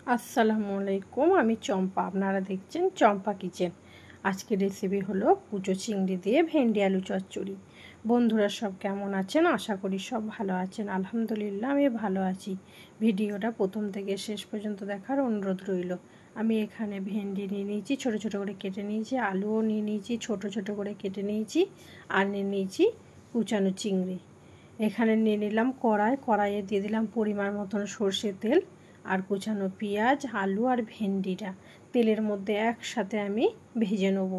আসসালামু আলাইকুম, আমি চম্পা। আপনারা দেখছেন চম্পা কিচেন। আজকের রেসিপি হলো কুচো চিংড়ি দিয়ে ভেন্ডি আলু চচ্চড়ি। বন্ধুরা সব কেমন আছেন? আশা করি সব ভালো আছেন। আলহামদুলিল্লাহ আমি ভালো আছি। ভিডিওটা প্রথম থেকে শেষ পর্যন্ত দেখার অনুরোধ রইল। আমি এখানে ভেন্ডি নিয়ে নিয়েছি, ছোটো ছোটো করে কেটে নিয়েছি। আলুও নিয়ে নিয়েছি, ছোটো ছোটো করে কেটে নিয়েছি। আর নিয়ে নিয়েছি কুচানো চিংড়ি। এখানে নিয়ে নিলাম কড়াইয়ে দিয়ে দিলাম পরিমাণ মতন সর্ষের তেল আর কুচানো পেঁয়াজ, আলু আর ভেন্ডিটা তেলের মধ্যে একসাথে আমি ভেজে নেব।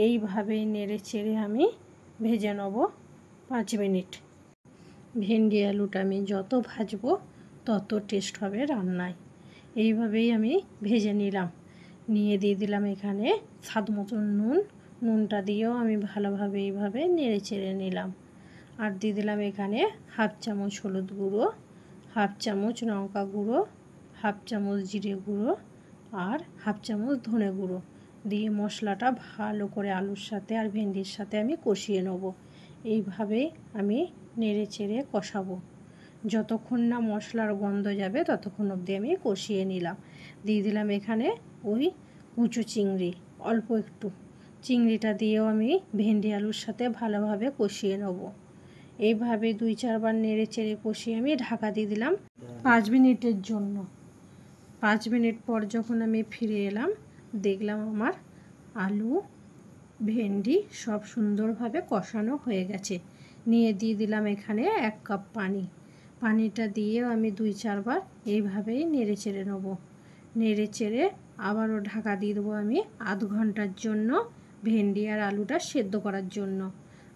এইভাবেই নেড়ে চেড়ে আমি ভেজে নেব 5 মিনিট। ভেন্ডি আলুটা আমি যত ভাজবো তত টেস্ট হবে রান্নায়। এইভাবেই আমি ভেজে নিলাম। নিয়ে দিয়ে দিলাম এখানে স্বাদ মতন নুনটা দিয়েও আমি ভালোভাবে এইভাবে নেড়ে চেড়ে নিলাম। আর দিয়ে দিলাম এখানে হাফ চামচ হলুদ গুঁড়ো, হাফ চামচ লঙ্কা গুঁড়ো, হাফ চামচ জিরে গুঁড়ো আর হাফ চামচ ধনে গুঁড়ো দিয়ে মশলাটা ভালো করে আলুর সাথে আর ভেন্ডির সাথে আমি কষিয়ে নেব। এইভাবে আমি নেড়ে চেড়ে কষাবো যতক্ষণ না মশলার গন্ধ যাবে, ততক্ষণ অবধি আমি কষিয়ে নিলাম। দিয়ে দিলাম এখানে ওই কুচো চিংড়ি, অল্প একটু চিংড়িটা দিয়েও আমি ভেন্ডি আলুর সাথে ভালোভাবে কষিয়ে নেব। এইভাবে 2-4 বার নেড়ে চেড়ে কষিয়ে আমি ঢাকা দিয়ে দিলাম 5 মিনিটের জন্য। 5 মিনিট পর যখন আমি ফিরে এলাম, দেখলাম আমার আলু ভেন্ডি সব সুন্দরভাবে কষানো হয়ে গেছে। নিয়ে দিয়ে দিলাম এখানে 1 কাপ পানি। পানিটা দিয়েও আমি 2-4 বার এইভাবেই নেড়ে চেড়ে নেব। নেড়ে চেড়ে আবারও ঢাকা দিয়ে দেবো আমি আধ ঘন্টার জন্য, ভেন্ডি আর আলুটা সেদ্ধ করার জন্য।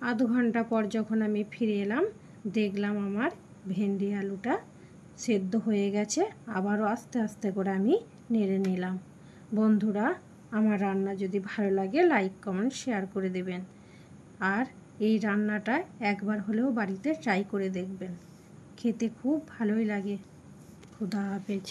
আধ ঘন্টা পর যখন আমি ফিরে এলাম, দেখলাম আমার ভেন্ডি আলুটা সেদ্ধ হয়ে গেছে। আবারও আস্তে আস্তে করে আমি নেড়ে নিলাম। বন্ধুরা, আমার রান্না যদি ভালো লাগে লাইক কমেন্ট শেয়ার করে দেবেন। আর এই রান্নাটা একবার হলেও বাড়িতে ট্রাই করে দেখবেন, খেতে খুব ভালোই লাগে। খুদা হাফেজ।